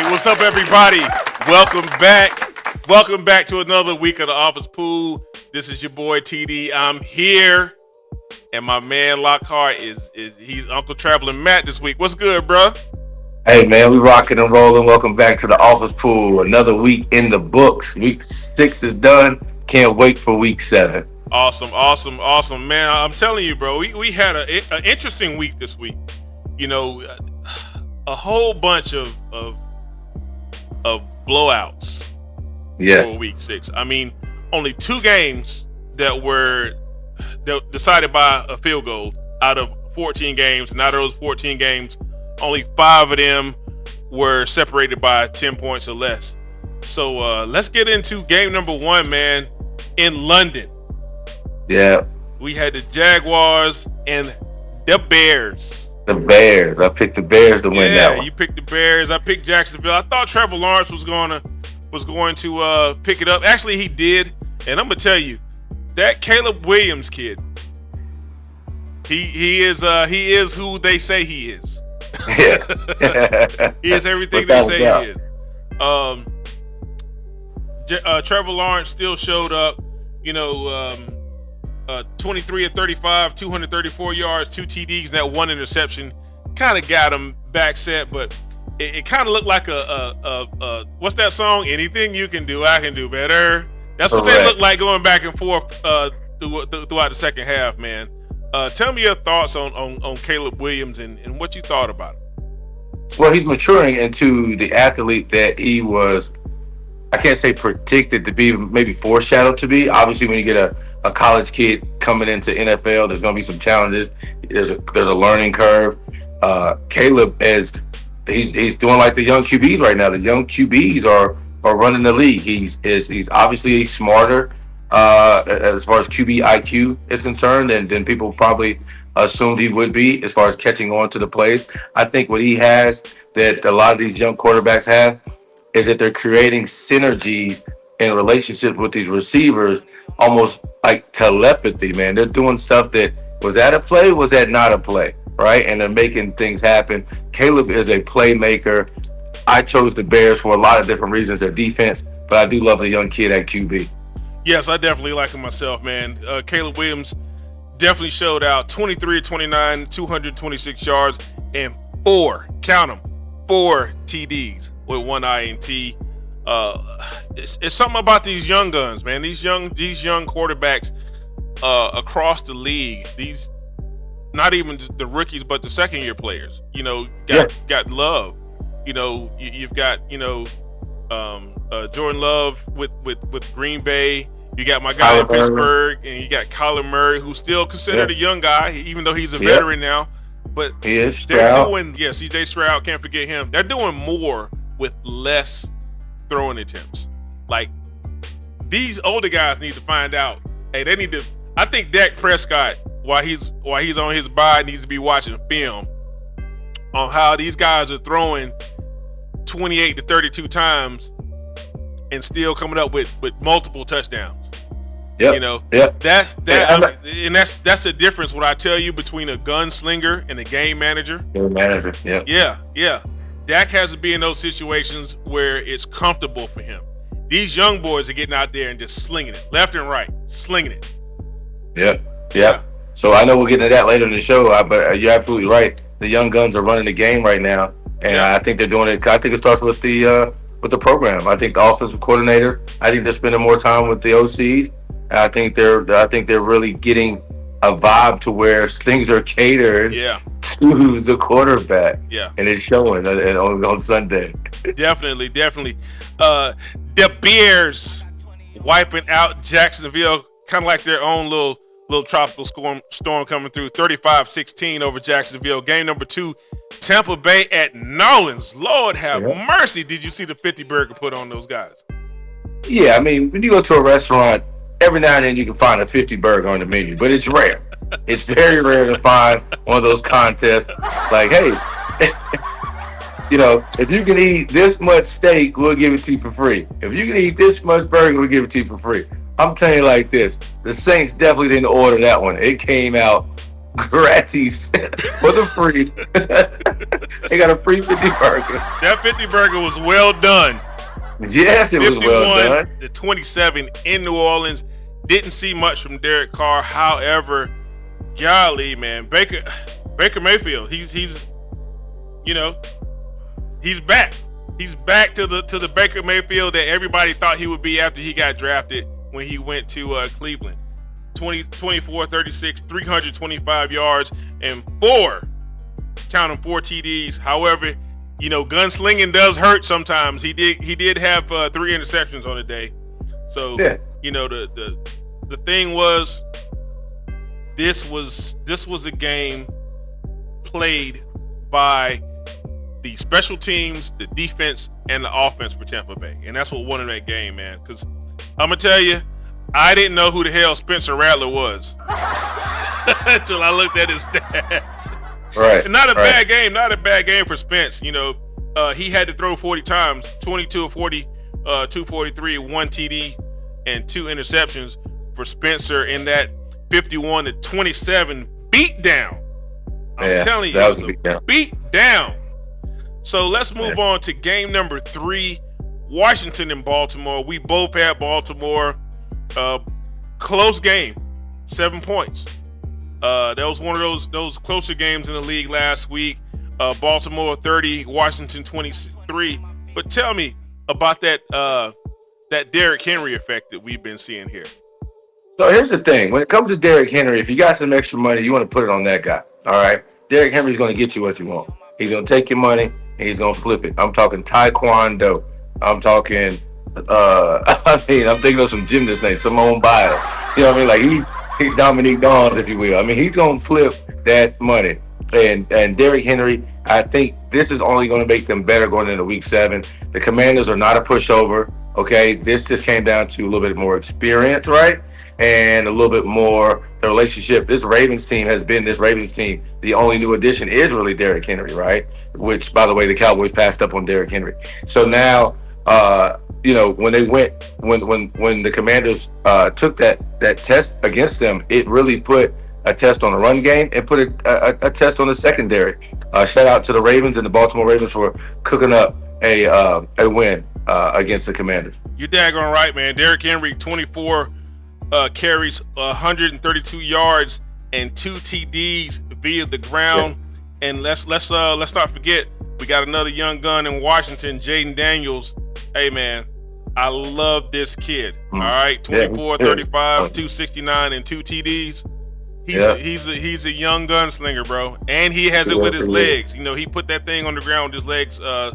What's up, everybody? Welcome back. Welcome back to another week of the Office Pool. This is your boy TD. I'm here, and my man Lockhart he's Uncle Traveling Matt this week. What's good, bro? Hey man, we rocking and rolling. Welcome back to the Office Pool. Another week in the books. Week 6 is done. Can't wait for week 7. Awesome, man. I'm telling you, bro. We had an interesting week this week. You know, a whole bunch of blowouts. Yes. For week 6. I mean, only 2 games that were decided by a field goal out of 14 games, and out of those 14 games, only 5 of them were separated by 10 points or less. So let's get into game number 1, man, in London. Yeah. We had the Jaguars and the Bears. The Bears. I picked the Bears to win that one. Yeah, you picked the Bears. I picked Jacksonville. I thought Trevor Lawrence was going to pick it up. Actually, he did. And I'm gonna tell you, that Caleb Williams kid, he is who they say he is. Yeah. He is everything they say he is. Trevor Lawrence still showed up. 23 of 35, 234 yards, 2 TDs, and that 1 interception kind of got him back set, but it kind of looked like a what's that song? Anything you can do, I can do better. That's what they look like going back and forth throughout the second half, man. Tell me your thoughts on Caleb Williams and what you thought about him. Well, he's maturing into the athlete that he was, I can't say predicted to be, maybe foreshadowed to be. Obviously, when you get a college kid coming into NFL, there's going to be some challenges. There's a learning curve. Caleb, he's doing like the young QBs right now. The young QBs are running the league. He's obviously smarter as far as QB IQ is concerned than people probably assumed he would be as far as catching on to the plays. I think what he has that a lot of these young quarterbacks have is that they're creating synergies in relationships with these receivers, almost like telepathy, man. They're doing stuff that was that a play, was that not a play, right? And they're making things happen. Caleb is a playmaker. I chose the Bears for a lot of different reasons, their defense, but I do love the young kid at QB. Yes, I definitely like him myself, man. Caleb Williams definitely showed out. 23 of 29, 226 yards, and 4 TDs with 1 INT. It's something about these young guns, man. These young quarterbacks across the league. These, not even the rookies, but the second year players. Got love. You've got Jordan Love with Green Bay. You got my guy in Pittsburgh, and you got Kyler Murray, who's still considered a young guy, even though he's a veteran now. But he is Stroud. CJ Stroud, can't forget him. They're doing more with less throwing attempts. Like, these older guys need to find out. Hey, they need to. I think Dak Prescott, while he's on his bye, needs to be watching film on how these guys are throwing 28 to 32 times and still coming up with multiple touchdowns. That's the difference. What I tell you between a gunslinger and a game manager. Yeah. Dak has to be in those situations where it's comfortable for him. These young boys are getting out there and just slinging it left and right, slinging it. Yeah. So I know we'll get into that later in the show, but you're absolutely right. The young guns are running the game right now, and I think they're doing it. I think it starts with the program. I think the offensive coordinator. I think they're spending more time with the OCs. I think they're really getting a vibe to where things are catered to the quarterback. Yeah, and it's showing on Sunday. Definitely. The Bears wiping out Jacksonville, kind of like their own little tropical storm coming through. 35-16 over Jacksonville. Game number 2, Tampa Bay at Nolans. Lord have mercy. Did you see the 50 burger put on those guys? Yeah, I mean, when you go to a restaurant, every now and then you can find a 50 burger on the menu, but it's rare. It's very rare to find one of those contests. Like, hey, if you can eat this much steak, we'll give it to you for free. If you can eat this much burger, we'll give it to you for free. I'm telling you like this, the Saints definitely didn't order that one. It came out gratis for the free. They got a free 50 burger. That 50 burger was well done. Yes, it was well done. 51-27 in New Orleans. Didn't see much from Derek Carr. However, golly, man, Baker Mayfield, he's back. He's back to the Baker Mayfield that everybody thought he would be after he got drafted when he went to Cleveland. 24-36, 325 yards, and 4 TDs. However, gunslinging does hurt sometimes. He did have 3 interceptions on the day. So, yeah. The thing was, this was a game played by the special teams, the defense, and the offense for Tampa Bay. And that's what won in that game, man. Because I'm going to tell you, I didn't know who the hell Spencer Rattler was until I looked at his stats. Right. And not a bad game. Not a bad game for Spence. He had to throw 40 times, 22 of 40, 243, 1 TD, and 2 interceptions for Spencer in that 51-27 beatdown. I'm telling you, that was a beat down. So let's move on to game number 3, Washington and Baltimore. We both had Baltimore. Close game, 7 points. That was one of those closer games in the league last week. Baltimore 30, Washington 23. But tell me about that Derrick Henry effect that we've been seeing here. So here's the thing. When it comes to Derrick Henry, if you got some extra money, you want to put it on that guy. All right? Derrick Henry's going to get you what you want. He's going to take your money and he's going to flip it. I'm talking Taekwondo. I'm talking, I'm thinking of some gymnast names, Simone Biles. You know what I mean? Like he's Dominique Dawes, if you will. I mean, he's going to flip that money. And Derrick Henry, I think this is only going to make them better going into week 7. The Commanders are not a pushover. Okay, this just came down to a little bit more experience, right? And a little bit more the relationship. This Ravens team has been this Ravens team. The only new addition is really Derrick Henry, right? Which, by the way, the Cowboys passed up on Derrick Henry. So now, when the Commanders took that test against them, it really put a test on the run game and put a test on the secondary. Shout out to the Ravens and the Baltimore Ravens for cooking up a win against the Commanders. You're daggone right, man. Derrick Henry, 24 carries, 132 yards, and 2 TDs via the ground. Yeah. And let's not forget, we got another young gun in Washington, Jaden Daniels. Hey, man, I love this kid. All right, 24, 35, 269, and 2 TDs. He's a young gunslinger, bro, and he has it with his legs. He put that thing on the ground with his legs. I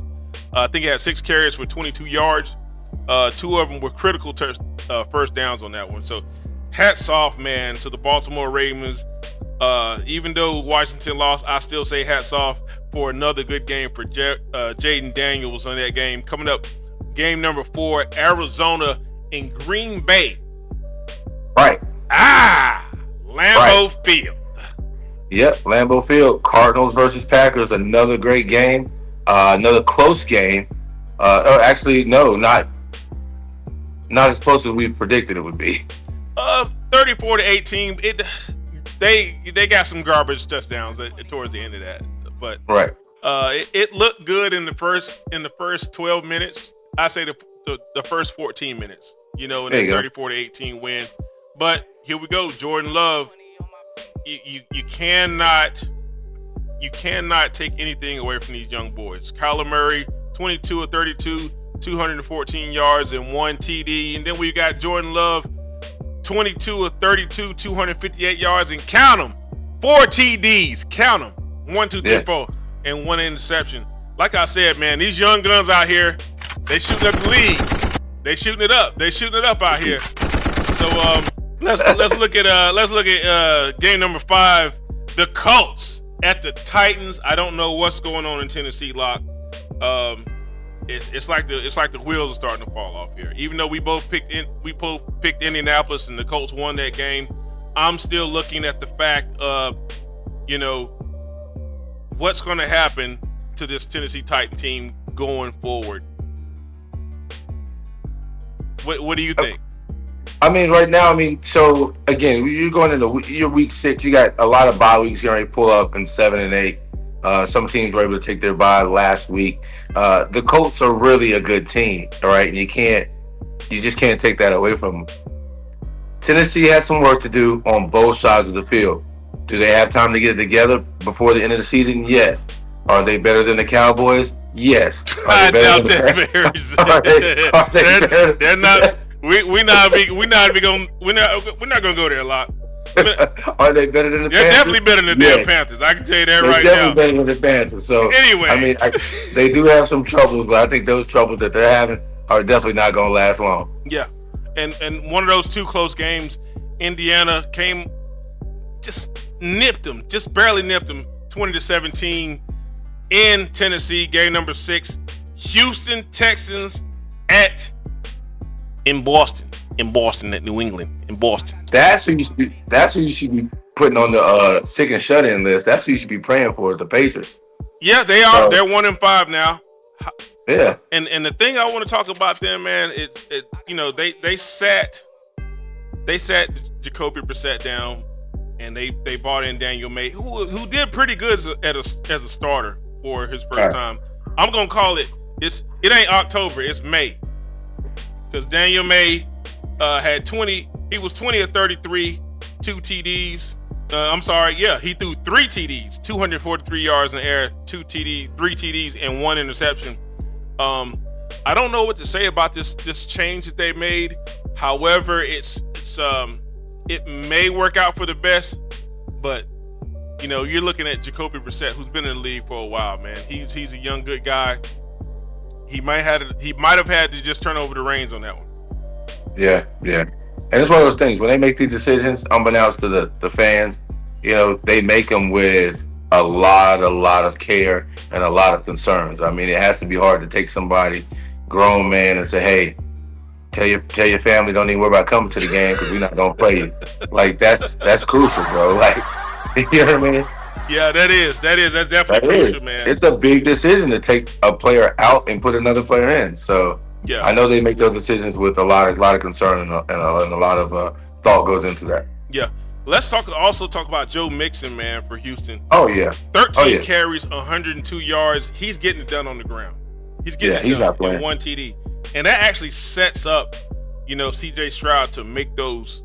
think he had 6 carries for 22 yards. 2 of them were critical first downs on that one. So hats off, man, to the Baltimore Ravens. Even though Washington lost, I still say hats off for another good game for Jaden Daniels on that game. Coming up, game number 4, Arizona in Green Bay. Right. Lambeau Field. Yep, Lambeau Field. Cardinals versus Packers. Another great game. Another close game. Actually, no, not as close as we predicted it would be. 34-18. They got some garbage touchdowns towards the end of that, but right. It looked good in the first 12 minutes. I say the first 14 minutes. In the 34-18 win. But here we go, Jordan Love. You cannot take anything away from these young boys. Kyler Murray, 22 of 32, 214 yards and 1 TD. And then we got Jordan Love, 22 of 32, 258 yards, and count them, 4 TDs. Count them, 1, 2, 3, 4, and 1 interception. Like I said, man, these young guns out here, they shooting up the league. They shooting it up. They shooting it up out here. So let's look at game number 5, the Colts at the Titans. I don't know what's going on in Tennessee, Lock. It's like the wheels are starting to fall off here. Even though we both picked Indianapolis and the Colts won that game, I'm still looking at the fact of, what's going to happen to this Tennessee Titan team going forward. What do you think? I mean, right now, I mean, so again, you're going into your week 6. You got a lot of bye weeks. You're going to pull up in 7 and 8. Some teams were able to take their bye last week. The Colts are really a good team, all right, and you just can't take that away from them. Tennessee has some work to do on both sides of the field. Do they have time to get it together before the end of the season? Yes. Are they better than the Cowboys? Yes. I doubt that they're not. We're not gonna go there a lot. Are they better than the Panthers? They're definitely better than the damn Panthers. I can tell you that they're right now. Definitely better than the Panthers. So anyway, I mean, they do have some troubles, but I think those troubles that they're having are definitely not gonna last long. Yeah, and one of those 2 close games, Indiana came, just barely nipped them, 20-17 in Tennessee. Game number 6, Houston Texans in Boston at New England, in Boston. That's who you should be putting on the sick and shut in list. That's who you should be praying for, is the Patriots. Yeah, they are. They're 1-5 now. Yeah. And the thing I want to talk about them, man, they sat Jacoby Brissett down, and they brought in Daniel May, who did pretty good as a starter for his first time. I'm gonna call it. It ain't October. It's May. Because Daniel May had 20. He was 20 of 33, 2 TDs. He threw 3 TDs, 243 yards in the air, 3 TDs, and 1 interception. I don't know what to say about this change that they made. However, it may work out for the best, but you're looking at Jacoby Brissett, who's been in the league for a while, man. He's a young, good guy. He might have had to just turn over the reins on that one. Yeah. And it's one of those things, when they make these decisions, unbeknownst to the fans, they make them with a lot of care and a lot of concerns. I mean, it has to be hard to take somebody, grown man, and say, hey, tell your family don't even worry about coming to the game because we're not going to play you. Like, that's crucial, bro. Like, you know what I mean? Yeah, that's definitely crucial, man. It's a big decision to take a player out and put another player in. So yeah, I know they make those decisions with a lot of concern and a lot of thought goes into that. Yeah, let's also talk about Joe Mixon, man, for Houston. Oh yeah, 13 carries, 102 yards. He's getting it done on the ground. He's not playing. 1 TD, and that actually sets up, CJ Stroud to make those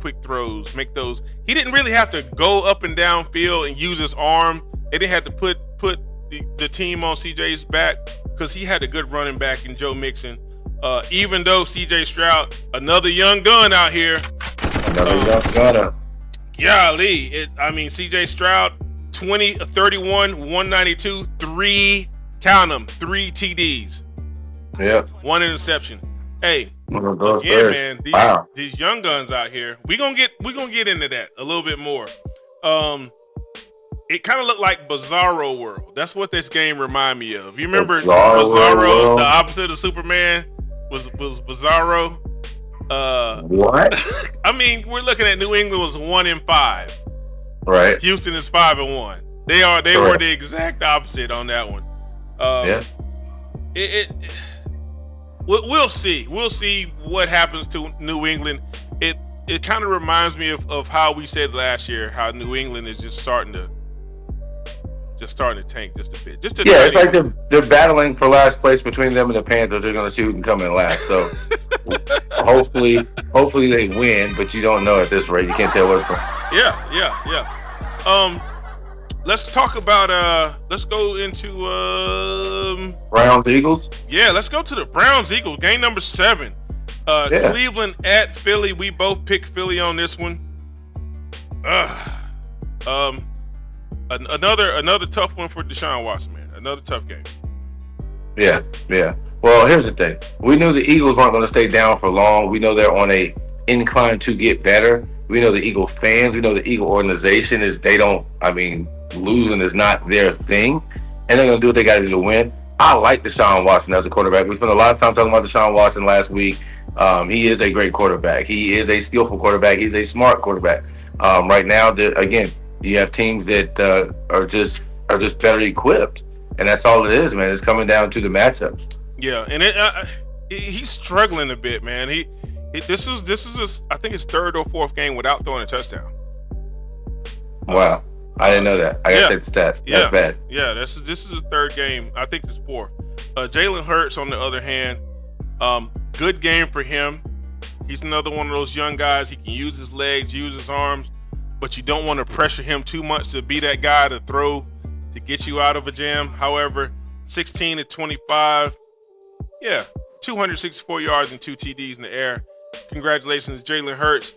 quick throws, he didn't really have to go up and down field and use his arm. They didn't have to put the team on CJ's back because he had a good running back in Joe Mixon. Even though CJ Stroud, another young gun out here. Another young gunner. Golly. CJ Stroud, 20 of 31, 192, 3 TDs. Yep. 1 interception. Hey, man, these young guns out here. We gonna get into that a little bit more. It kind of looked like Bizarro World. That's what this game reminded me of. You remember Bizarro, the opposite of Superman, was Bizarro. What? I mean, we're looking at New England was 1-5. Right. Houston is 5-1. They were the exact opposite on that one. Yeah. We'll see. We'll see what happens to New England. It kind of reminds me of how we said last year, how New England is just starting to tank just a bit. It's like they're battling for last place between them and the Panthers. They're going to see who can come in last. So hopefully they win, but you don't know at this rate. You can't tell what's going on. Yeah. Let's talk about let's go into Browns Eagles. Yeah, let's go to the Browns Eagles game number 7. Cleveland at Philly. We both picked Philly on this one. Another tough one for Deshaun Watson, man. Another tough game. Yeah. Well, here's the thing. We knew the Eagles weren't going to stay down for long. We know they're on a incline to get better. We know the Eagle fans. We know the Eagle organization losing is not their thing. And they're going to do what they got to do to win. I like Deshaun Watson as a quarterback. We spent a lot of time talking about Deshaun Watson last week. He is a great quarterback. He is a skillful quarterback. He's a smart quarterback. Right now, again, you have teams that are just better equipped. And that's all it is, man. It's coming down to the matchups. Yeah, and he's struggling a bit, man. I think his third or fourth game without throwing a touchdown. Wow, I didn't know that. I gotta check the stats. Yeah, that's bad. Yeah, this is his third game. I think it's fourth. Jalen Hurts, on the other hand, good game for him. He's another one of those young guys. He can use his legs, use his arms, but you don't want to pressure him too much to be that guy to throw to get you out of a jam. However, 16 to 25, 264 yards and 2 TDs in the air. Congratulations, Jalen Hurts,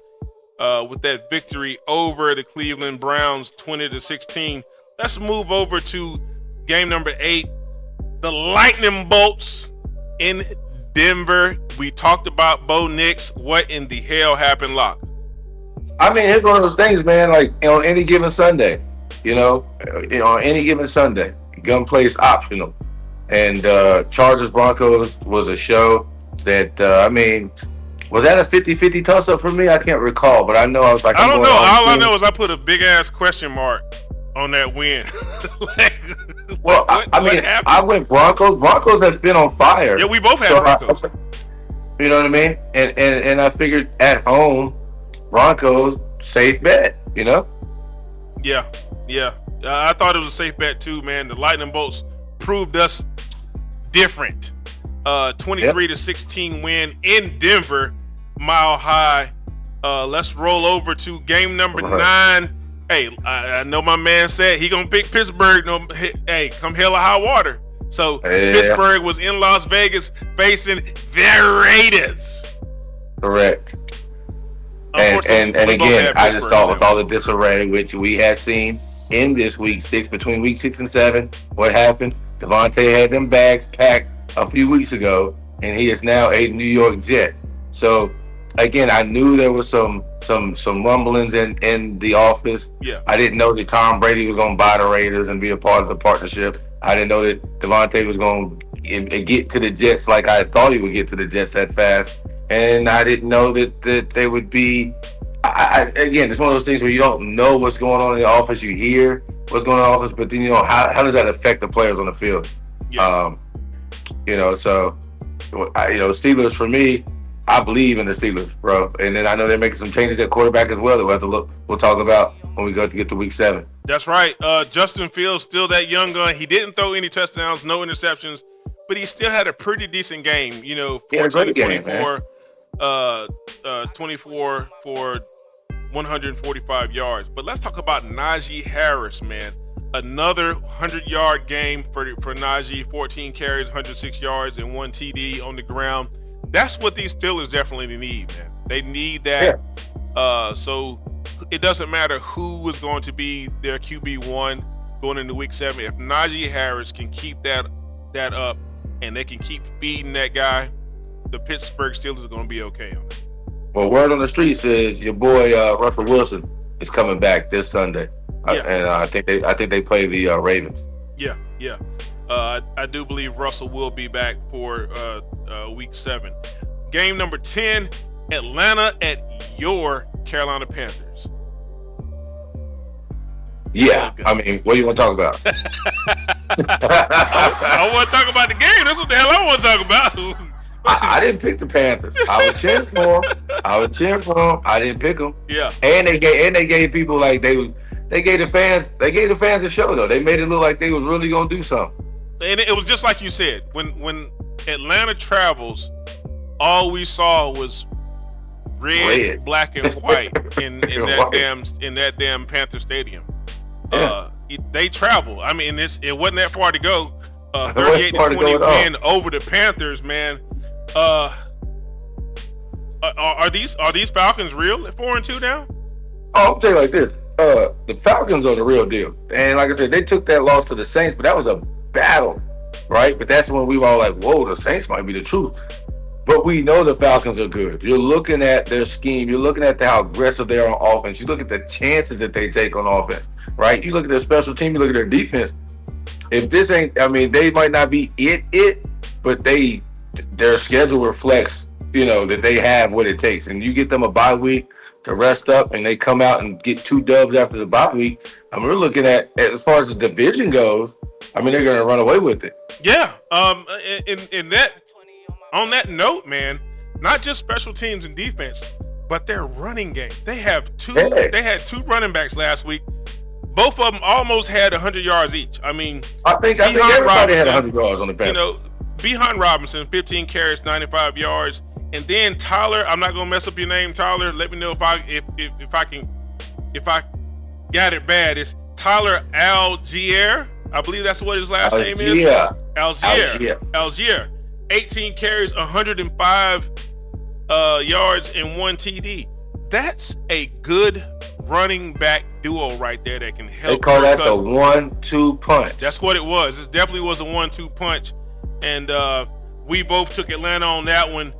with that victory over the Cleveland Browns, 20 to 16. Let's move over to game number 8, the Lightning Bolts in Denver. We talked about Bo Nix. What in the hell happened, Locke? I mean, it's one of those things, man. Like on any given Sunday, on any given Sunday, gunplay is optional. And Chargers Broncos was a show that was that a 50-50 toss-up for me? I can't recall, but I know I was like, I don't know. All I know is I put a big ass question mark on that win. What happened? I went Broncos. Broncos have been on fire. Yeah, we both had Broncos. You know what I mean? And I figured at home, Broncos, safe bet, Yeah. I thought it was a safe bet too, man. The Lightning Bolts proved us different. 23 to 16 win in Denver, Mile High. Let's roll over to game number 9. Hey, I know my man said he gonna pick Pittsburgh. No, hey, come hell or high water. So Pittsburgh was in Las Vegas facing the Raiders. Correct. And again, I just thought with all the disarray which we have seen in this week 6, between week 6 and 7, what happened? Devontae had them bags packed a few weeks ago, and he is now a New York Jet. So again, I knew there was some rumblings in the office. Yeah. I didn't know that Tom Brady was going to buy the Raiders and be a part of the partnership. I didn't know that Devontae was going to get to the Jets like I thought he would get to the Jets that fast. And I didn't know that they would be. Again, it's one of those things where you don't know what's going on in the office. You hear what's going on in the office, but then how does that affect the players on the field? Yeah. So Steelers for me. I believe in the Steelers, bro. And then I know they're making some changes at quarterback as well that we'll have to look. We'll talk about when we go to get to week 7. That's right. Justin Fields, still that young gun. He didn't throw any touchdowns, no interceptions, but he still had a pretty decent game. 14 to 24, 24 for 145 yards. But let's talk about Najee Harris, man. Another 100-yard game for Najee. 14 carries, 106 yards, and 1 TD on the ground. That's what these Steelers definitely need, man. They need that. Yeah. So it doesn't matter who is going to be their QB1 going into week 7. If Najee Harris can keep that up and they can keep feeding that guy, the Pittsburgh Steelers are going to be okay on it. Well, word on the street says your boy Russell Wilson is coming back this Sunday, and I think they play the Ravens. Yeah. I do believe Russell will be back for week 7. Game number 10, Atlanta at your Carolina Panthers. Yeah, I mean, what do you want to talk about? I want to talk about the game. That's what the hell I want to talk about. I didn't pick the Panthers. I was cheering for them. I didn't pick them. Yeah. And they gave people like they gave the fans a show though. They made it look like they was really gonna do something. And it was just like you said. When Atlanta travels, all we saw was red, black, and white in that damn Panther Stadium. Yeah. They travel. I mean, it wasn't that far to go. 38-20 win over the Panthers, man. Are these Falcons real at 4-2 now? Oh, I'll tell you like this. The Falcons are the real deal. And like I said, they took that loss to the Saints, but that was a battle, right? But that's when we were all like, whoa, the Saints might be the truth. But we know the Falcons are good. You're looking at their scheme. You're looking at how aggressive they are on offense. You look at the chances that they take on offense, right? You look at their special team. You look at their defense. If this ain't, I mean, they might not be but their schedule reflects, that they have what it takes. And you get them a bye week to rest up, and they come out and get 2 dubs after the bye week. I mean, we're looking at, as far as the division goes, I mean, they're going to run away with it. Yeah. In that, on that note, man, not just special teams and defense, but their running game. They have two. Yeah. They had two running backs last week. Both of them almost had 100 yards each. I mean, I think everybody had 100 yards on the Panthers. You know, Behind Robinson, 15 carries, 95 yards, and then Tyler. I'm not gonna mess up your name, Tyler. Let me know if I got it bad. It's Tyler Algier. I believe that's what his last name is. Algier. 18 carries, 105 yards, and 1 TD. That's a good running back duo right there that can help. They call that the 1-2 punch. That's what it was. It definitely was a 1-2 punch. And we both took Atlanta on that one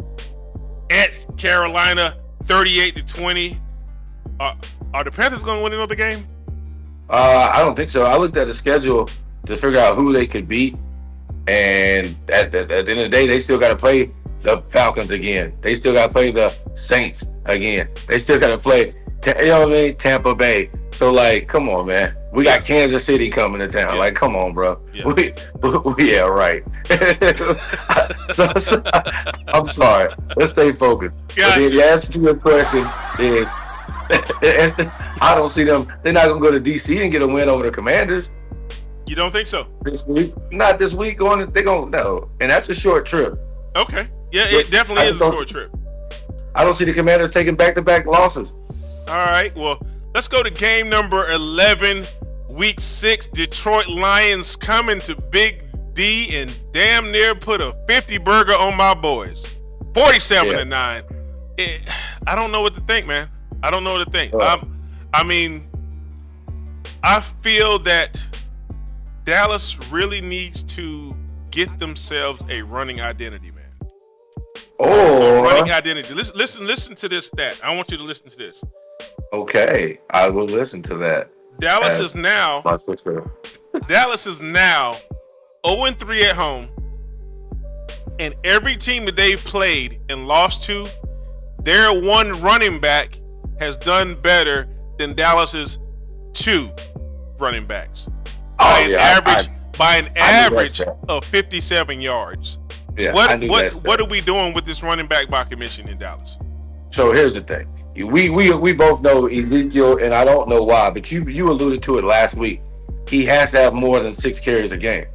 at Carolina, 38-20. Are the Panthers going to win another game? I don't think so. I looked at the schedule to figure out who they could beat, and at the end of the day, they still got to play the Falcons again. They still got to play the Saints again. They still got to play, Tampa Bay. So, like, come on, man. We got Kansas City coming to town. Yeah. Like, come on, bro. Yeah, right. so, I'm sorry. Let's stay focused. But the answer to your question is, I don't see them. They're not going to go to D.C. and get a win over the Commanders. You don't think so? This week? Not this week. They're going to, no. And that's a short trip. Okay. Yeah, it definitely is a short trip. I don't see the Commanders taking back-to-back losses. All right. Well, let's go to game number 11, week 6. Detroit Lions coming to Big D and damn near put a 50 burger on my boys. 47-9. I don't know what to think, man. I don't know what to think. I feel that Dallas really needs to get themselves a running identity, man. Running identity. Listen to this stat. I want you to listen to this. Okay, I will listen to that. Dallas is now 0-3 at home, and every team that they've played and lost to, their one running back has done better than Dallas's 2 running backs by an average of 57 yards. Yeah, what are we doing with this running back by commission in Dallas? So here's the thing. We both know Ezekiel, and I don't know why, but you alluded to it last week. He has to have more than 6 carries a game,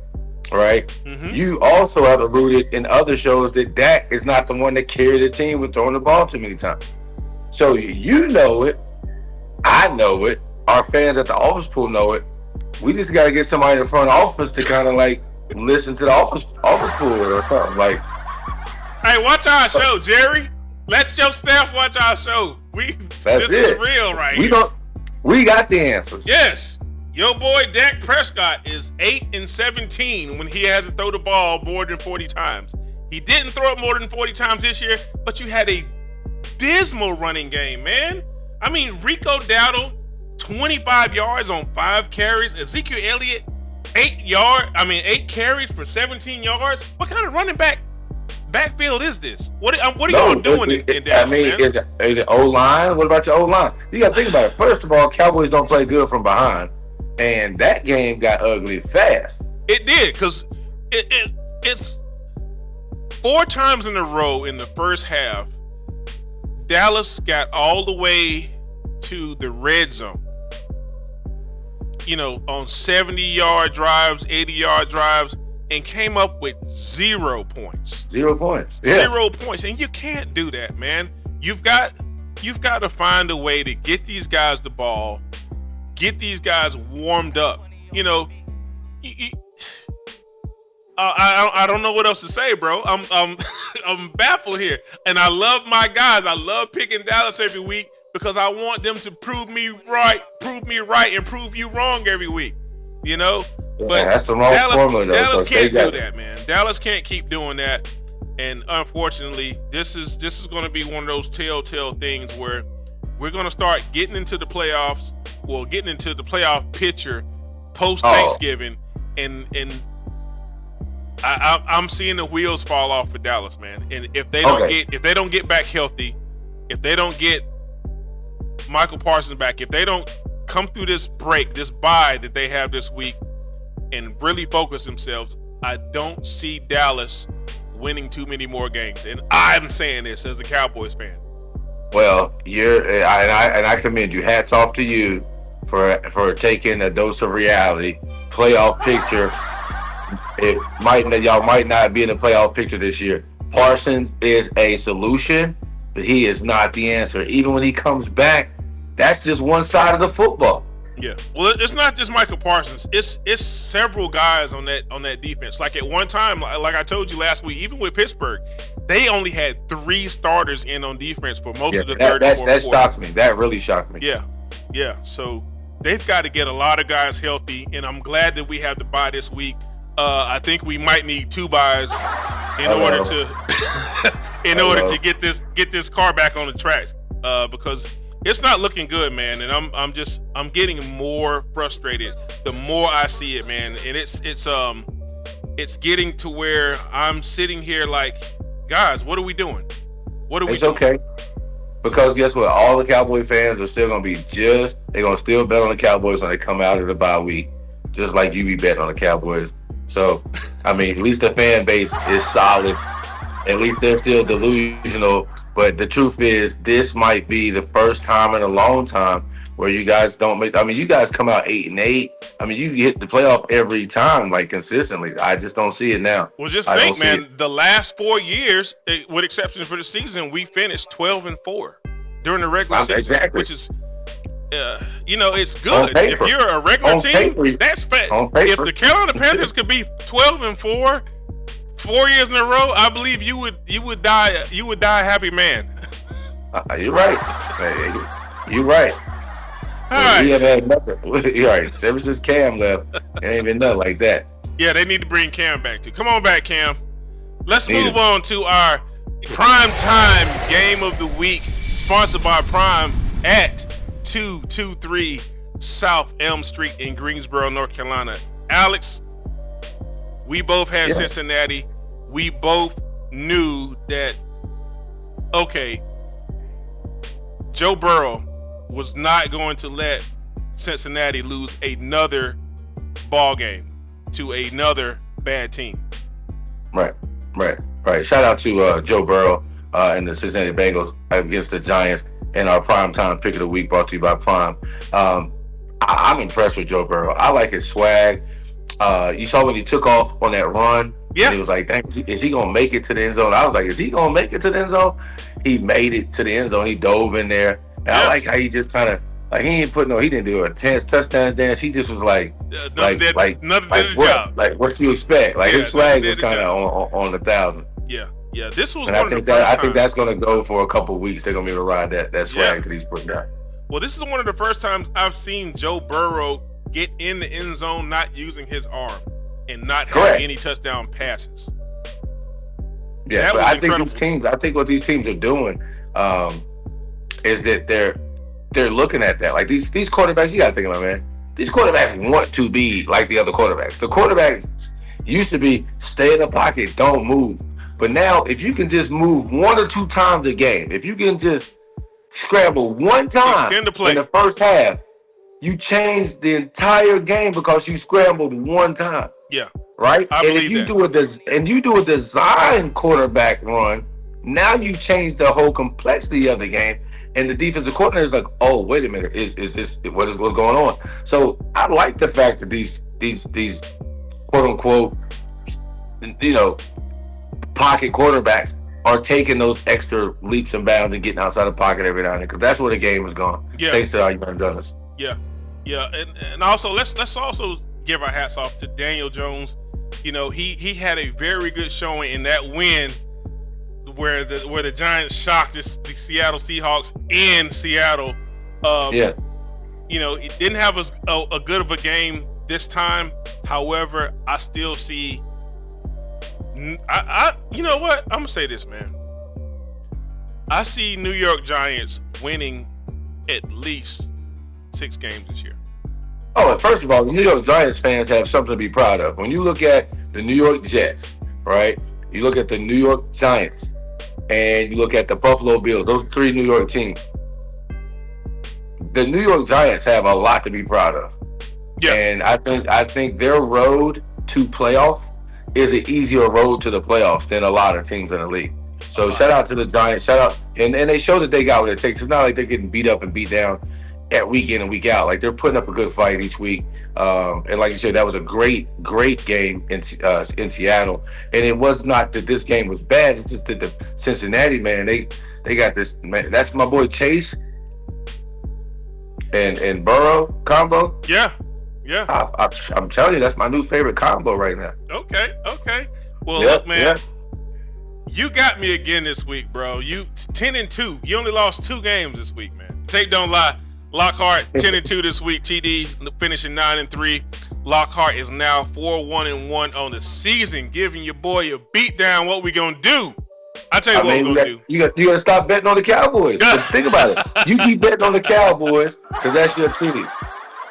right? Mm-hmm. You also have alluded in other shows that Dak is not the one that carried the team with throwing the ball too many times. So you know it. I know it. Our fans at the office pool know it. We just got to get somebody in the front office to kind of like listen to the office pool or something. Like, hey, watch our show, Jerry. Let your staff watch our show. This is real right here. We got the answers. Yes. Your boy Dak Prescott is 8-17 when he has to throw the ball more than 40 times. He didn't throw it more than 40 times this year, but you had a dismal running game, man. I mean, Rico Dowdle, 25 yards on 5 carries. Ezekiel Elliott, 8 carries for 17 yards. What kind of running backfield is this? What are y'all doing in Dallas, man? Is it O-line? What about your O-line? You got to think about it. First of all, Cowboys don't play good from behind, and that game got ugly fast. It did, because it's 4 times in a row in the first half, Dallas got all the way to the red zone. On 70-yard drives, 80-yard drives, and came up with 0 points. 0 points. Yeah. 0 points. And you can't do that, man. You've got to find a way to get these guys the ball, get these guys warmed up. I don't know what else to say, bro. I'm baffled here. And I love my guys. I love picking Dallas every week because I want them to prove me right, and prove you wrong every week. But that's the wrong formula, though. Dallas can't do that, man. Dallas can't keep doing that. And unfortunately, this is going to be one of those telltale things where we're going to start getting into the playoffs, getting into the playoff picture post Thanksgiving, and I'm seeing the wheels fall off for Dallas, man. And if they don't get back healthy, if they don't get Michael Parsons back, if they don't come through this bye that they have this week and really focus themselves, I don't see Dallas winning too many more games. And I'm saying this as a Cowboys fan. Well, I commend you. Hats off to you for taking a dose of reality. Playoff picture. Y'all might not be in the playoff picture this year. Parsons is a solution, but he is not the answer. Even when he comes back, that's just one side of the football. Yeah. Well, it's not just Michael Parsons. It's several guys on that defense. Like at one time, like I told you last week, even with Pittsburgh, they only had 3 starters in on defense for most of the third and fourth quarter. That shocked me. That really shocked me. Yeah. So they've got to get a lot of guys healthy, and I'm glad that we have the bye this week. I think we might need 2 buys in order to get this car back on the tracks because it's not looking good, man. And I'm getting more frustrated the more I see it, man. And it's getting to where I'm sitting here like, guys, what are we doing? It's okay. Because guess what? All the Cowboy fans are still gonna they're gonna still bet on the Cowboys when they come out of the bye week, just like you be betting on the Cowboys. So, I mean, at least the fan base is solid. At least they're still delusional. But the truth is, this might be the first time in a long time where you guys don't make. I mean, you guys come out 8-8. I mean, you hit the playoff every time, like consistently. I just don't see it now. Well, just think, man. The last 4 years, with exception for the season, we finished 12-4 during the regular season, exactly. Which is. It's good. If you're a regular team, that's fair. If the Carolina Panthers could be 12-4 4 years in a row, I believe you would die a happy man. You're right. You're right. All right. We have had nothing. You're right. Ever since Cam left, it ain't been nothing like that. Yeah, they need to bring Cam back too. Come on back, Cam. Let's move on to our prime time game of the week, sponsored by Prime at 223 South Elm Street in Greensboro, North Carolina. Alex, we both had Cincinnati. We both knew that, okay, Joe Burrow was not going to let Cincinnati lose another ball game to another bad team. Right. Shout out to Joe Burrow and the Cincinnati Bengals against the Giants. And our primetime pick of the week brought to you by Prime. I'm impressed with Joe Burrow. I like his swag. You saw when he took off on that run. Yeah. He was like, is he going to make it to the end zone? I was like, is he going to make it to the end zone? He made it to the end zone. He dove in there. And I like how he just kind of, like, he didn't do a 10 touchdown dance. He just was like, nothing did the job. Like, what do you expect? Like, his swag was kind of on 1,000. Yeah, this was and one of the first times. I think that's going to go for a couple of weeks. They're going to be able to ride that swag that he's putting out. Well, this is one of the first times I've seen Joe Burrow get in the end zone not using his arm and not having any touchdown passes. Yeah, but I think what these teams are doing is that they're looking at that. Like these quarterbacks, you got to think about, man. These quarterbacks want to be like the other quarterbacks. The quarterbacks used to be stay in the pocket, don't move. But now, if you can just move 1 or 2 times a game, if you can just scramble one time in the first half, you change the entire game because you scrambled one time. Yeah, right. And if you do a design quarterback run, now you change the whole complexity of the game. And the defensive coordinator is like, oh, wait a minute, is this what's going on? So I like the fact that these quote unquote, pocket quarterbacks are taking those extra leaps and bounds and getting outside the pocket every now and then, because that's where the game is gone. Yeah. Thanks to all you've done us. Yeah, and also let's also give our hats off to Daniel Jones. He had a very good showing in that win where the Giants shocked the Seattle Seahawks in Seattle. He didn't have a good of a game this time. However, I still see. You know what? I'm gonna say this, man. I see New York Giants winning at least 6 games this year. Oh, and first of all, the New York Giants fans have something to be proud of. When you look at the New York Jets, right? You look at the New York Giants, and you look at the Buffalo Bills. Those 3 New York teams. The New York Giants have a lot to be proud of. Yeah. And I think their road to playoff is an easier road to the playoffs than a lot of teams in the league. So shout out to the Giants. Shout out, and they show that they got what it takes. It's not like they're getting beat up and beat down at week in and week out. Like they're putting up a good fight each week. And like you said, that was a great game in Seattle. And it was not that this game was bad. It's just that the Cincinnati, man, they got this, man. That's my boy Chase and Burrow combo. Yeah. I'm telling you, that's my new favorite combo right now. Okay. Well, look, man. You got me again this week, bro. You 10-2. You only lost 2 games this week, man. Tape don't lie. Lockhart 10-2 this week. TD finishing 9-3. Lockhart is now 4-1-1 on the season, giving your boy a beat down. What we gonna do? I tell you what we're gonna do. You gotta stop betting on the Cowboys. Think about it. You keep betting on the Cowboys because that's your team,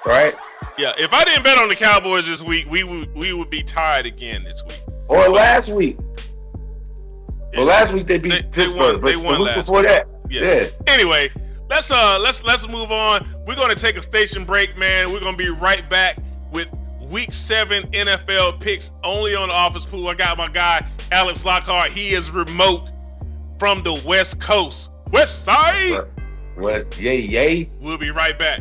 right? Yeah. If I didn't bet on the Cowboys this week, we would be tied again this week. Or last week. Well, last week they beat Pittsburgh. They won the week last before week. that. Yeah. Anyway, let's move on. We're gonna take a station break, man. We're gonna be right back with Week 7 NFL picks only on the Office Pool. I got my guy Alex Lockhart. He is remote from the West Coast, West Side. What? Yay! We'll be right back.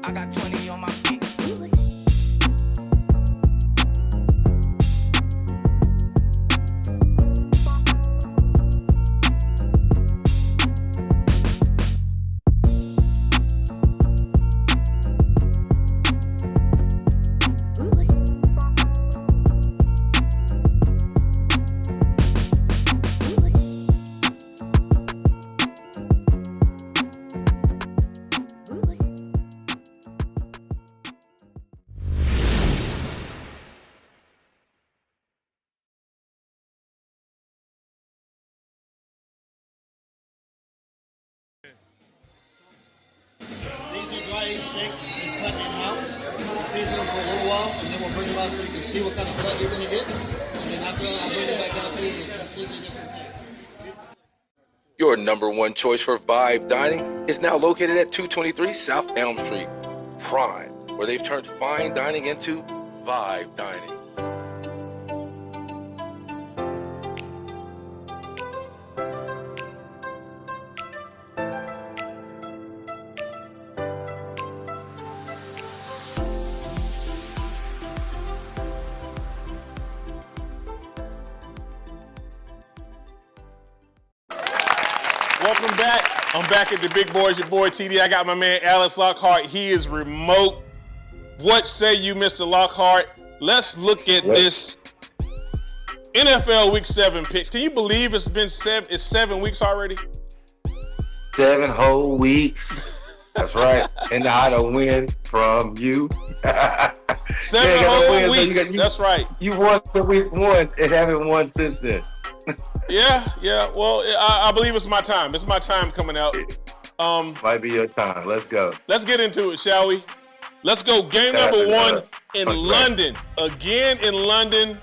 I got 20 on my feet. These are dry steaks and cut in-house. Season them for a little while, and then we'll bring them out so you can see what kind of cut you're going to get. And then after that, I'll bring them back out to you in a completely different day. Your number one choice for Vibe Dining is now located at 223 South Elm Street, Prime, where they've turned fine dining into Vibe Dining. Welcome back. I'm back at the Big Boys, your boy TD. I got my man Alex Lockhart. He is remote. What say you, Mr. Lockhart? Let's look at this NFL Week 7 picks. Can you believe it's 7 weeks already? 7 whole weeks. That's right. And I had a win from you. 7 whole weeks. That's right. You won for week 1 and haven't won since then. Yeah. Well, I believe it's my time. It's my time coming out. Might be your time. Let's go. Let's get into it, shall we? Let's go. Game number 1 in London. Again in London,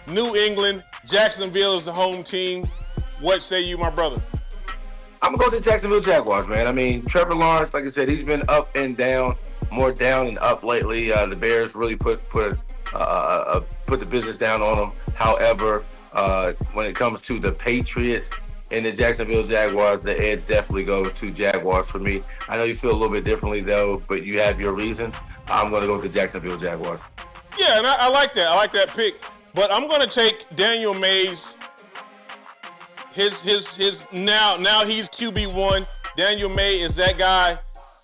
New England. Jacksonville is the home team. What say you, my brother? I'm going to go to Jacksonville Jaguars, man. I mean, Trevor Lawrence, like I said, he's been up and down, more down and up lately. The Bears really put the business down on them. However, when it comes to the Patriots and the Jacksonville Jaguars, the edge definitely goes to Jaguars for me. I know you feel a little bit differently, though, but you have your reasons. I'm going to go with the Jacksonville Jaguars. Yeah, and I like that. I like that pick. But I'm going to take Daniel Mays. His now he's QB1. Daniel May is that guy.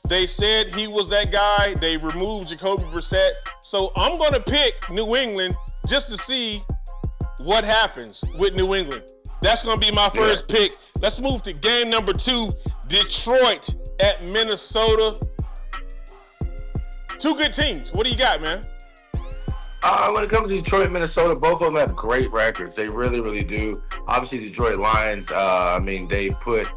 They said he was that guy. They removed Jacoby Brissett. So I'm going to pick New England just to see what happens with New England. That's going to be my first pick. Let's move to game number 2, Detroit at Minnesota. 2 good teams. What do you got, man? When it comes to Detroit and Minnesota, both of them have great records. They really, really do. Obviously, Detroit Lions, they put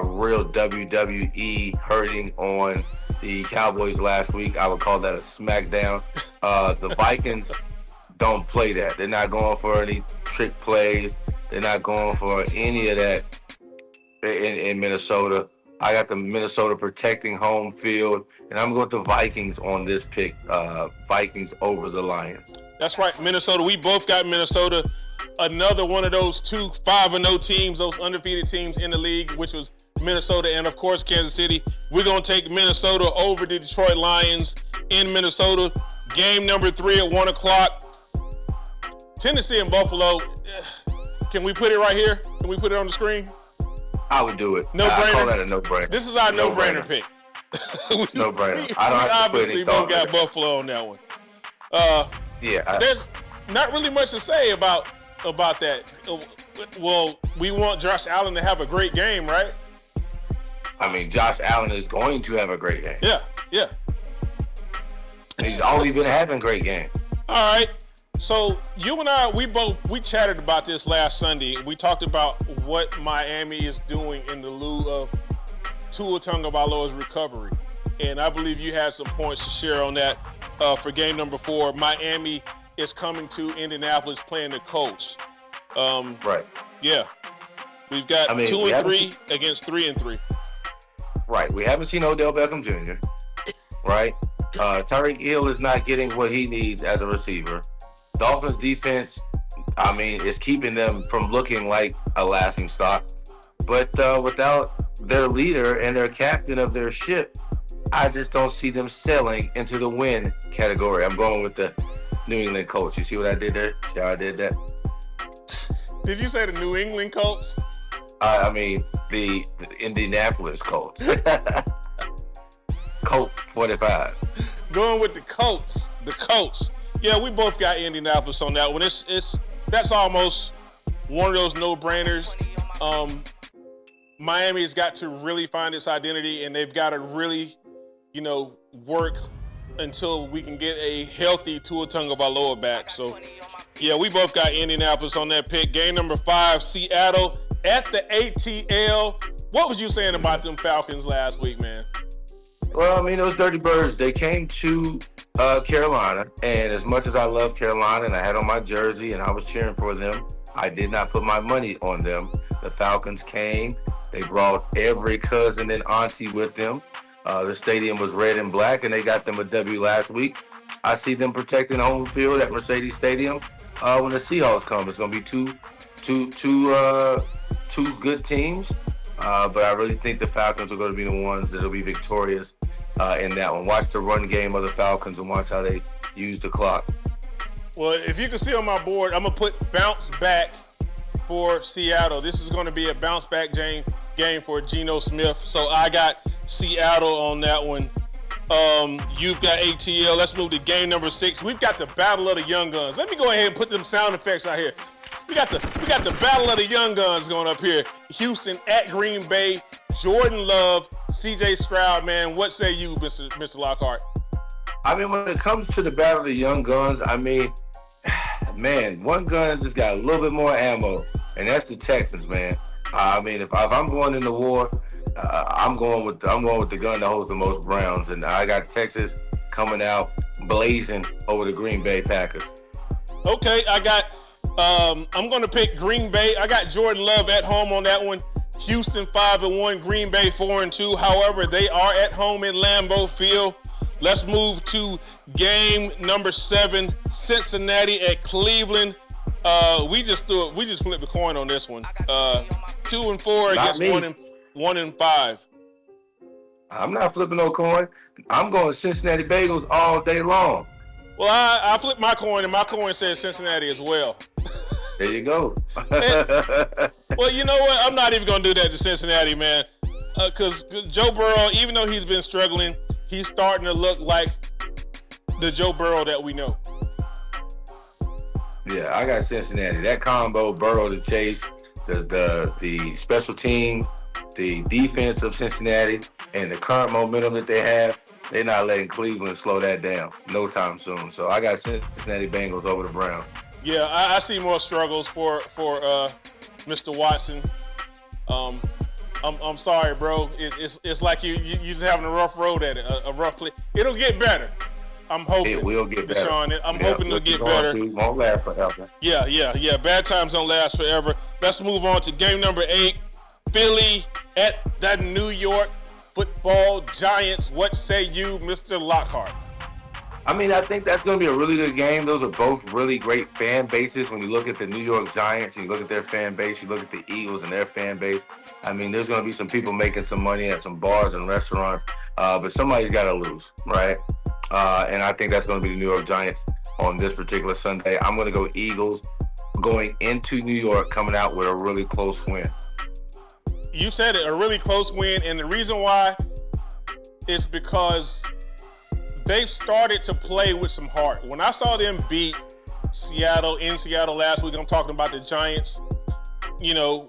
real WWE hurting on the Cowboys last week. I would call that a smackdown. The Vikings don't play that. They're not going for any trick plays. They're not going for any of that in Minnesota. I got the Minnesota protecting home field, and I'm going with the Vikings on this pick. Vikings over the Lions. That's right, Minnesota. We both got Minnesota. Another one of those 2 5-0 teams, those undefeated teams in the league, which was Minnesota and, of course, Kansas City. We're going to take Minnesota over the Detroit Lions in Minnesota. Game number 3 at 1 o'clock. Tennessee and Buffalo. Can we put it right here? Can we put it on the screen? I would do it. No-brainer. I call that a no-brainer. This is our no-brainer pick. No-brainer. We I don't have to obviously put any both got Buffalo on that one. There's not really much to say about that. Well, we want Josh Allen to have a great game, right? I mean, Josh Allen is going to have a great game. Yeah. He's always been having great games. All right. So you and I, we chatted about this last Sunday. We talked about what Miami is doing in the lieu of Tua Tagovailoa's recovery, and I believe you had some points to share on that for game number 4. Miami is coming to Indianapolis playing the Colts. Right. Yeah. We've got 2-3 against 3-3. Right. We haven't seen Odell Beckham Jr. Right. Tyreek Hill is not getting what he needs as a receiver. Dolphins defense, is keeping them from looking like a laughing stock. But without their leader and their captain of their ship, I just don't see them selling into the win category. I'm going with the New England Colts. You see what I did there? See how I did that? Did you say the New England Colts? The Indianapolis Colts. Colt 45. Going with the Colts. The Colts. Yeah, we both got Indianapolis on that one. That's almost one of those no-brainers. Miami's got to really find its identity, and they've got to really, work until we can get a healthy Tua Tagovailoa back. So, yeah, we both got Indianapolis on that pick. Game number 5, Seattle at the ATL. What was you saying about them Falcons last week, man? Well, those Dirty Birds, they came to Carolina, and as much as I love Carolina and I had on my jersey and I was cheering for them, I did not put my money on them. The Falcons came. They brought every cousin and auntie with them. The stadium was red and black, and they got them a W last week. I see them protecting home field at Mercedes Stadium. When the Seahawks come, it's going to be two good teams. But I really think the Falcons are going to be the ones that will be victorious in that one. Watch the run game of the Falcons and watch how they use the clock. Well, if you can see on my board, I'm going to put bounce back for Seattle. This is going to be a bounce back game for Geno Smith. So I got Seattle on that one. You've got ATL. Let's move to game number 6. We've got the Battle of the Young Guns. Let me go ahead and put them sound effects out here. We got the Battle of the Young Guns going up here. Houston at Green Bay. Jordan Love, CJ Stroud, man. What say you, Mr. Lockhart? When it comes to the Battle of the Young Guns, one gun just got a little bit more ammo, and that's the Texans, man. If I'm going into war, I'm going with the gun that holds the most rounds, and I got Texas coming out blazing over the Green Bay Packers. Okay, I'm going to pick Green Bay. I got Jordan Love at home on that one. Houston 5-1, Green Bay 4-2. However, they are at home in Lambeau Field. Let's move to game number 7, Cincinnati at Cleveland. We just flipped the coin on this one. 2-4 against 1-5. I'm not flipping no coin. I'm going Cincinnati Bengals all day long. Well, I flipped my coin, and my coin says Cincinnati as well. There you go. Well, you know what? I'm not even going to do that to Cincinnati, man. Because Joe Burrow, even though he's been struggling, he's starting to look like the Joe Burrow that we know. Yeah, I got Cincinnati. That combo, Burrow to Chase, the special teams, the defense of Cincinnati, and the current momentum that they have, they're not letting Cleveland slow that down no time soon. So I got Cincinnati Bengals over the Browns. Yeah, I see more struggles for Mr. Watson. I'm sorry, bro. It's like you just having a rough road at it, a rough play. It'll get better. I'm hoping it will get better. Deshaun, I'm hoping it'll get better. Won't last forever. Yeah. Bad times don't last forever. Let's move on to game number 8. Philly at the New York Football Giants. What say you, Mr. Lockhart? I mean, I think that's going to be a really good game. Those are both really great fan bases. When you look at the New York Giants, you look at their fan base, you look at the Eagles and their fan base. I mean, there's going to be some people making some money at some bars and restaurants, but somebody's got to lose, right? And I think that's going to be the New York Giants on this particular Sunday. I'm going to go Eagles going into New York, coming out with a really close win. You said it, a really close win, and the reason why is because they've started to play with some heart. When I saw them beat Seattle in Seattle last week, I'm talking about the Giants, you know,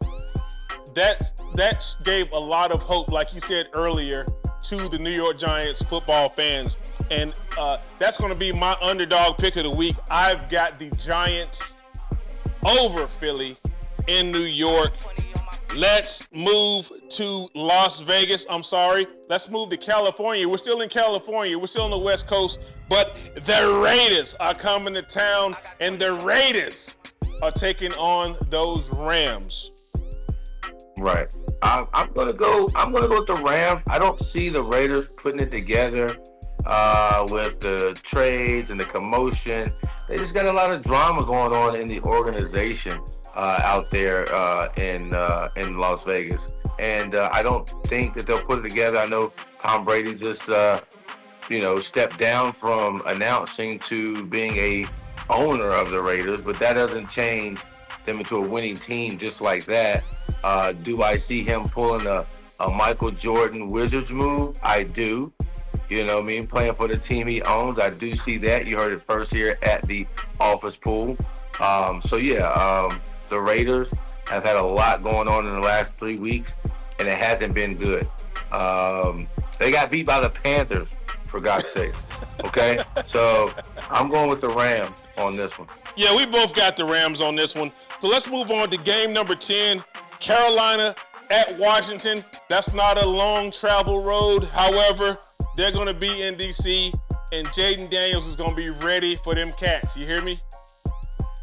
that gave a lot of hope, like you said earlier, to the New York Giants football fans. And that's going to be my underdog pick of the week. I've got the Giants over Philly in New York. Let's move to Las Vegas. I'm sorry. Let's move to California. We're still in California. We're still on the West Coast. But the Raiders are coming to town, and the Raiders are taking on those Rams. Right. I'm gonna go with the Rams. I don't see the Raiders putting it together with the trades and the commotion. They just got a lot of drama going on in the organization out there in Las Vegas, and I don't think that they'll put it together. I know Tom Brady just stepped down from announcing to being a owner of the Raiders, but that doesn't change them into a winning team just like that. Do I see him pulling a Michael Jordan Wizards move? I do. You know what I mean? Playing for the team he owns. I do see that. You heard it first here at the Office Pool. The Raiders have had a lot going on in the last 3 weeks, and it hasn't been good. They got beat by the Panthers, for God's sake. Okay? So I'm going with the Rams on this one. Yeah, we both got the Rams on this one. So let's move on to game number 10. Carolina at Washington. That's not a long travel road. However, they're going to be in D.C., and Jaden Daniels is going to be ready for them Cats. You hear me?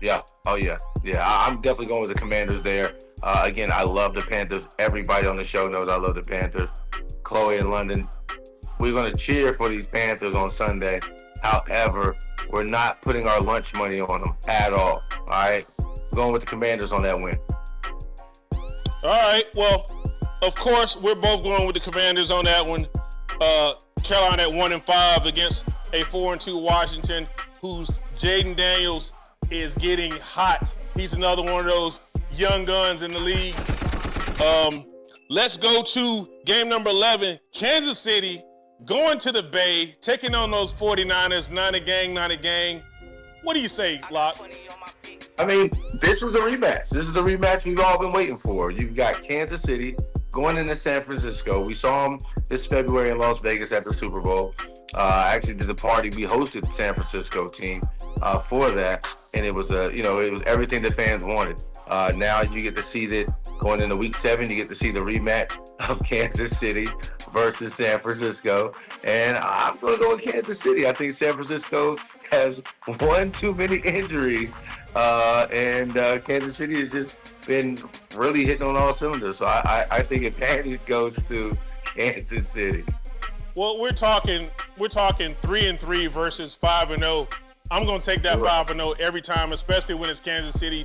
Yeah. Oh, yeah. Yeah, I'm definitely going with the Commanders there. Again, I love the Panthers. Everybody on the show knows I love the Panthers. Chloe in London, we're going to cheer for these Panthers on Sunday. However, we're not putting our lunch money on them at all. All right? We're going with the Commanders on that win. All right. Well, of course, we're both going with the Commanders on that one. Carolina at 1-5 against a 4-2 Washington, whose Jaden Daniels is getting hot. He's another one of those young guns in the league. Let's go to game number 11. Kansas City going to the Bay, taking on those 49ers. Not a gang. What do you say, Locke? I mean, this was a rematch. This is the rematch we've all been waiting for. You've got Kansas City going into San Francisco. We saw them this February in Las Vegas at the Super Bowl. I actually did the party. We hosted the San Francisco team for that, and it was it was everything the fans wanted. Now you get to see that going into Week 7. You get to see the rematch of Kansas City versus San Francisco, and I'm going to go with Kansas City. I think San Francisco has one too many injuries, and Kansas City has just been really hitting on all cylinders. So I think advantage goes to Kansas City. Well, we're talking 3-3 versus 5-0. I'm going to take that 5-0 every time, especially when it's Kansas City.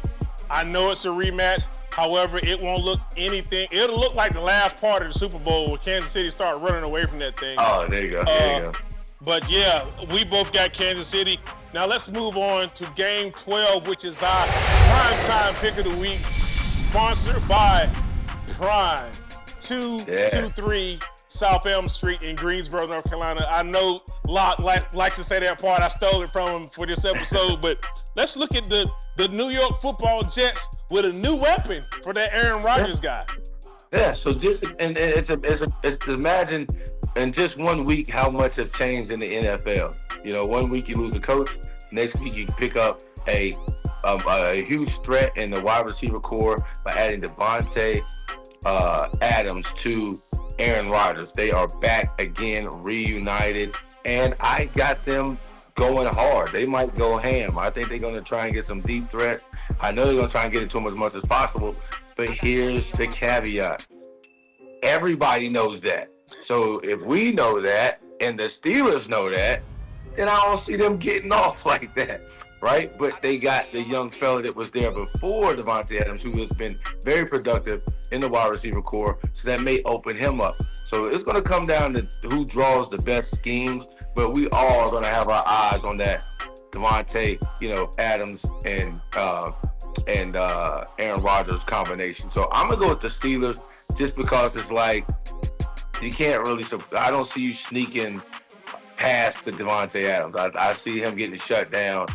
I know it's a rematch. However, it won't look anything. It'll look like the last part of the Super Bowl where Kansas City start running away from that thing. Oh, there you go. But yeah, we both got Kansas City. Now let's move on to game 12, which is our primetime pick of the week, sponsored by Prime 223 South Elm Street in Greensboro, North Carolina. I know Locke likes to say that part. I stole it from him for this episode, but let's look at the New York Football Jets with a new weapon for that Aaron Rodgers guy. Yeah, so just and it's imagine in just 1 week how much has changed in the NFL. You know, 1 week you lose a coach, next week you pick up a huge threat in the wide receiver core by adding Devontae Adams to Aaron Rodgers. They are back again, reunited, and I got them going hard. They might go ham. I think they're going to try and get some deep threats. I know they're going to try and get it to them as much as possible. But here's the caveat. Everybody knows that. So if we know that and the Steelers know that, then I don't see them getting off like that, right? But they got the young fella that was there before Davante Adams, who has been very productive in the wide receiver core, so that may open him up. So it's going to come down to who draws the best schemes, but we all are going to have our eyes on that Davante, Adams and Aaron Rodgers combination. So I'm going to go with the Steelers just because it's like you can't really – I don't see you sneaking past to Davante Adams. I see him getting shut down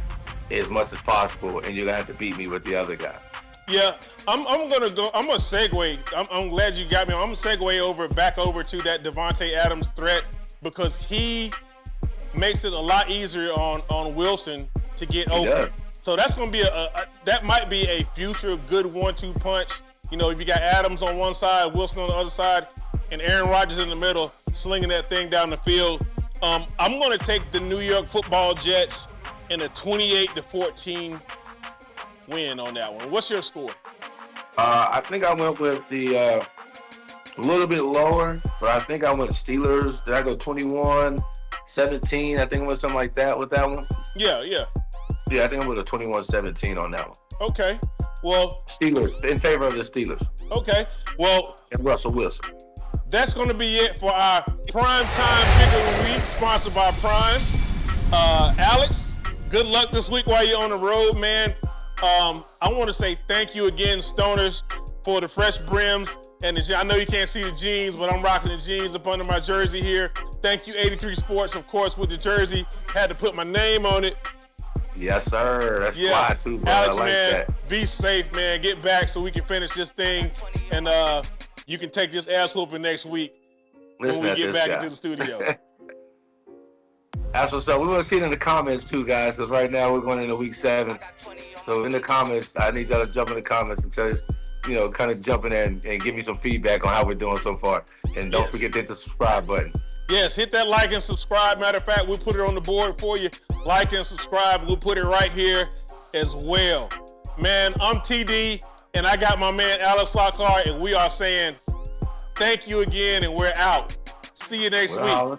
as much as possible, and you're going to have to beat me with the other guy. Yeah, I'm gonna segue. I'm glad you got me. I'm gonna segue back over to that Davante Adams threat because he makes it a lot easier on Wilson to get open. So that's gonna be that might be a future good 1-2 punch. If you got Adams on one side, Wilson on the other side, and Aaron Rodgers in the middle, slinging that thing down the field. I'm gonna take the New York Football Jets in a 28-14 win on that one. What's your score? I think I went with the a little bit lower, but I think I went Steelers. Did I go 21-17? I think it was something like that with that one. Yeah. Yeah, I think I went a 21-17 on that one. Okay. Well, Steelers, in favor of the Steelers. Okay. Well, and Russell Wilson. That's going to be it for our Prime Time Pick of the Week, sponsored by Prime. Alex, good luck this week while you're on the road, man. I want to say thank you again, Stoners, for the fresh brims. And I know you can't see the jeans, but I'm rocking the jeans up under my jersey here. Thank you, 83 Sports, of course, with the jersey. Had to put my name on it. Yes, sir. That's fly, too, bro. Alex, I like man, that. Be safe, man. Get back so we can finish this thing. And you can take this ass whooping next week when we get back into the studio. That's what's up. We want to see it in the comments, too, guys, because right now we're going into week 7. So in the comments, I need y'all to jump in the comments and tell us, kind of jump in there and give me some feedback on how we're doing so far. And don't forget to hit the subscribe button. Yes, hit that like and subscribe. Matter of fact, we'll put it on the board for you. Like and subscribe. We'll put it right here as well. Man, I'm TD, and I got my man Alex Lockhart, and we are saying thank you again, and we're out. See you next week.